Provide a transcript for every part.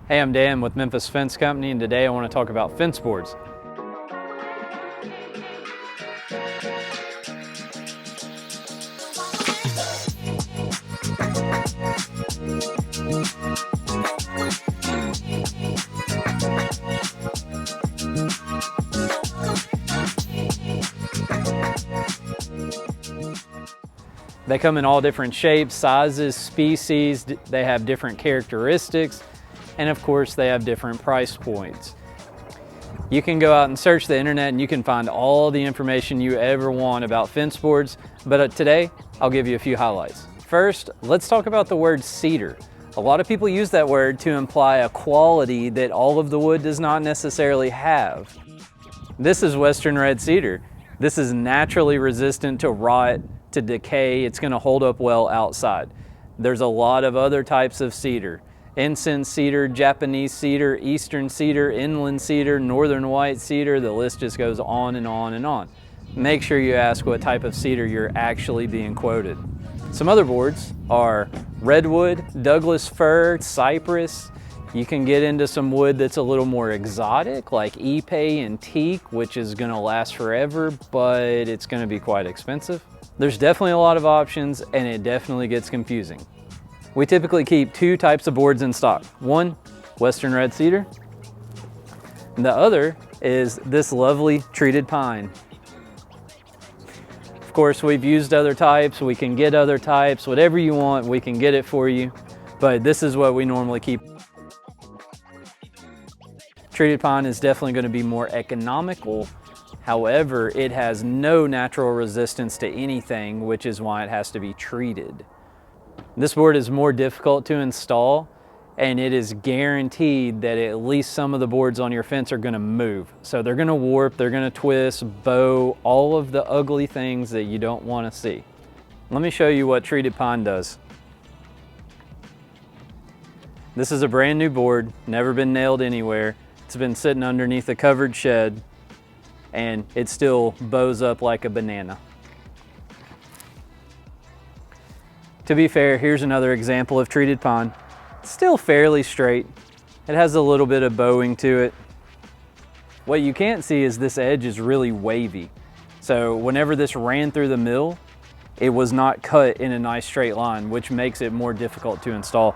Hey, I'm Dan with Memphis Fence Company, and today I want to talk about fence boards. They come in all different shapes, sizes, species. They have different characteristics, and of course they have different price points. You can go out and search the internet and you can find all the information you ever want about fence boards, but today I'll give you a few highlights. First, let's talk about the word cedar. A lot of people use that word to imply a quality that all of the wood does not necessarily have. This is Western red cedar. This is naturally resistant to rot, to decay. It's going to hold up well outside. There's a lot of other types of cedar. Incense cedar, Japanese cedar, eastern cedar, inland cedar, northern white cedar. The list just goes on and on and on. Make sure you ask what type of cedar you're actually being quoted. Some other boards are redwood, Douglas fir, cypress. You can get into some wood that's a little more exotic, like ipe and teak, which is going to last forever, but it's going to be quite expensive. There's definitely a lot of options, and it definitely gets confusing. We typically keep two types of boards in stock. One, Western red cedar. And the other is this lovely treated pine. Of course, we've used other types. We can get other types. Whatever you want, we can get it for you. But this is what we normally keep. Treated pine is definitely going to be more economical. However, it has no natural resistance to anything, which is why it has to be treated. This board is more difficult to install, and it is guaranteed that at least some of the boards on your fence are going to move. So they're going to warp, they're going to twist, bow, all of the ugly things that you don't want to see. Let me show you what treated pine does. This is a brand new board, never been nailed anywhere. It's been sitting underneath a covered shed, and it still bows up like a banana. To be fair, here's another example of treated pine. It's still fairly straight. It has a little bit of bowing to it. What you can't see is this edge is really wavy. So whenever this ran through the mill, it was not cut in a nice straight line, which makes it more difficult to install.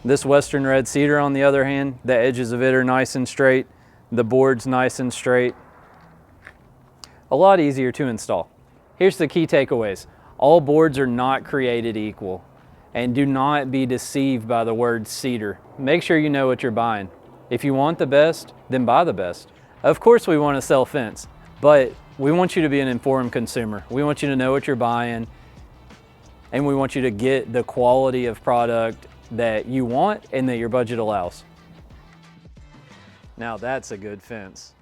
This Western red cedar, on the other hand, the edges of it are nice and straight. The board's nice and straight. A lot easier to install. Here's the key takeaways. All boards are not created equal, and do not be deceived by the word cedar. Make sure you know what you're buying. If you want the best, then buy the best. Of course we want to sell fence, but we want you to be an informed consumer. We want you to know what you're buying, and we want you to get the quality of product that you want and that your budget allows. Now that's a good fence.